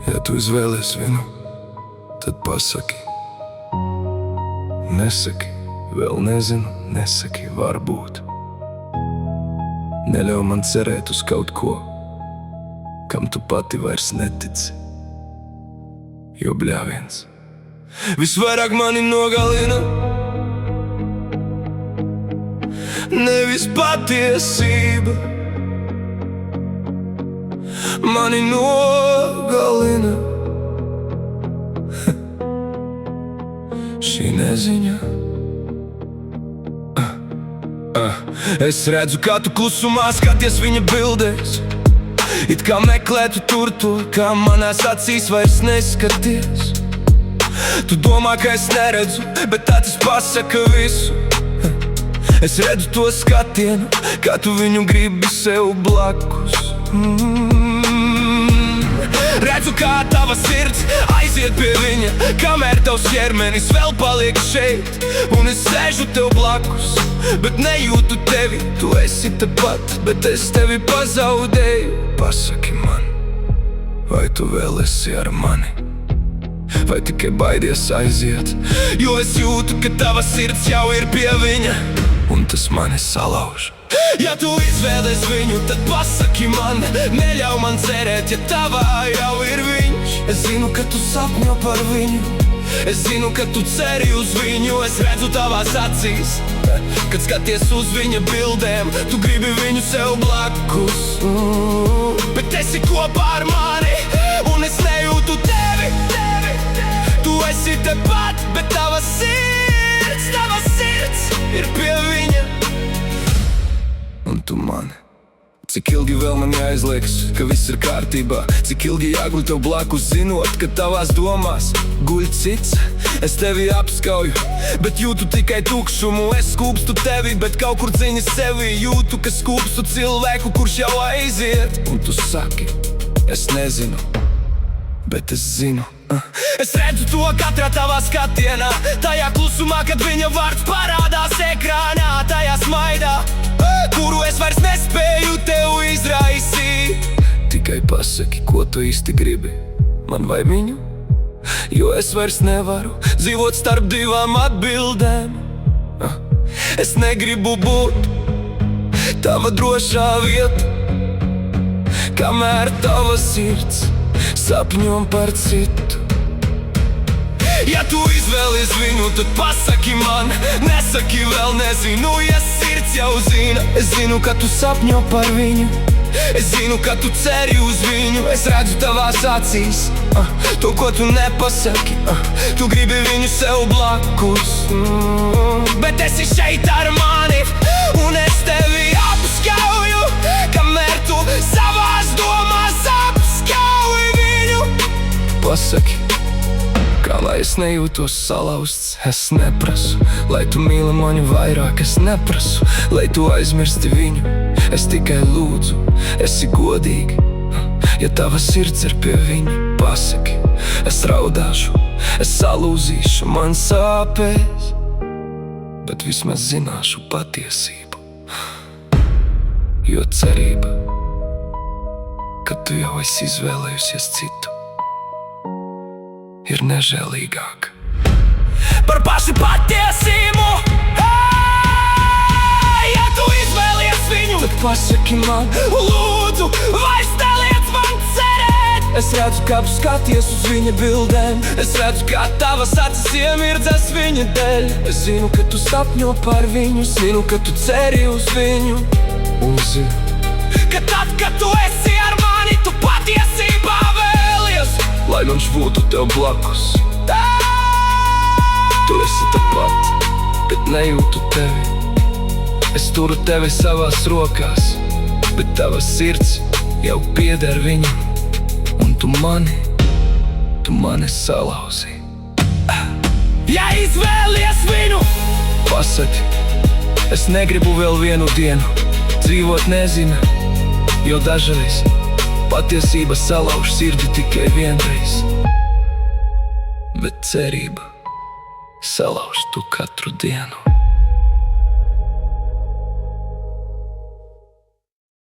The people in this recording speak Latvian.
Ja tu izvēlies vienu, tad pasaki. Nesaki, vēl nezinu, nesaki, varbūt. Neļauj man cerēt uz kaut ko, kam tu pati vairs netici. Jo bļāviens visvairāk mani nogalina, nevis patiesība. Mani nogalina šī neziņa. Es redzu, kā tu klusumā skaties viņa bildēs, it kā meklētu tur to, kā manās acīs vairs neskaties. Tu domā, ka es neredzu, bet tā tas pasaka visu. Es redzu to skatienu, kā tu viņu gribi sev blakus. Redzu, kā tava sirds aiziet pie viņa, kamēr tavs ķermenis vēl paliek šeit. Un es sēžu tev blakus, bet nejūtu tevi. Tu esi tepat, bet es tevi pazaudēju. Pasaki man, vai tu vēl esi ar mani, vai tikai baidies aiziet? Jo es jūtu, ka tava sirds jau ir pie viņa, un tas mani salauž. Ja tu izvēlies viņu, tad pasaki man, neļauj man cerēt, ja tavā jau ir viņš. Es zinu, ka tu sapņo par viņu, es zinu, ka tu ceri uz viņu. Es redzu tavās acīs, kad skaties uz viņa bildēm, tu gribi viņu sev blakus. Bet esi kopā ar mani, un es nejūtu tevi. Tu esi tepat, bet tava sirds ir pie viņa. Un tu mani. Cik ilgi vēl man jāizliekas, ka viss ir kārtībā? Cik ilgi jāguļ tev blakus, zinot, ka tavās domās guļ cits? Es tevi apskauju, bet jūtu tikai tukšumu. Es skūpstu tevi, bet kaut kur dziļi sevi jūtu, ka skūpstu cilvēku, kurš jau aiziet. Un tu saki, es nezinu, bet es zinu. Es redzu to katrā tavā skatienā, tajā klusumā, kad viņa vārds parādās ekrānā, tajā smaidā, kuru es vairs nespēju tev izraisīt. Tikai pasaki, ko tu īsti gribi, man vai viņu? Jo es vairs nevaru dzīvot starp divām atbildēm. Es negribu būt tava drošā vieta, kamēr tava sirds sapņo par citu. Ja tu izvēlies viņu, tad pasaki man, nesaki vēl nezinu, ja sirds jau zina. Es zinu, ka tu sapņo par viņu, es zinu, ka tu ceri uz viņu. Es redzu tavās acīs, to, ko tu nepasaki, tu gribi viņu sev blakus. Bet esi šeit ar mani, un es tevi apskauju, kamēr tu savās domās apskauj viņu. Pasaki, kā lai es nejūtos salauzts, es neprasu, lai tu mīli mani vairāk, es neprasu, lai tu aizmirsti viņu. Es tikai lūdzu, esi godīgi, ja tava sirds ir pie viņa. Pasaki, es raudāšu, es salūzīšu, man sāpēs, bet vismaz zināšu patiesību. Jo cerība, ka tu jau esi izvēlējusies citu, ir nežēlīgāk par pašu patiesību. Ja tu izvēlies viņu, tad pasaki man, lūdzu, vairs neliec man cerēt. Es redzu, kā tu skaties uz viņa bildēm, es redzu, kā tavas acis iemirdzas viņa dēļ. Es zinu, ka tu sapņo par viņu, zinu, ka tu ceri uz viņu. Un zinu, ka tad, kad tu esi ar mani, tu patiesībā vēlies, lai viņš būtu tev blakus. Tu esi tepat, bet nejūtu tevi. Es turu tevi savās rokās, bet tava sirds jau pieder viņam. Un tu mani salauzi. Ja izvēlies viņu, pasaki, es negribu vēl vienu dienu dzīvot nezina, jo dažreiz patiesība salauž sirdi tikai vienreiz, bet cerība salauž tu katru dienu.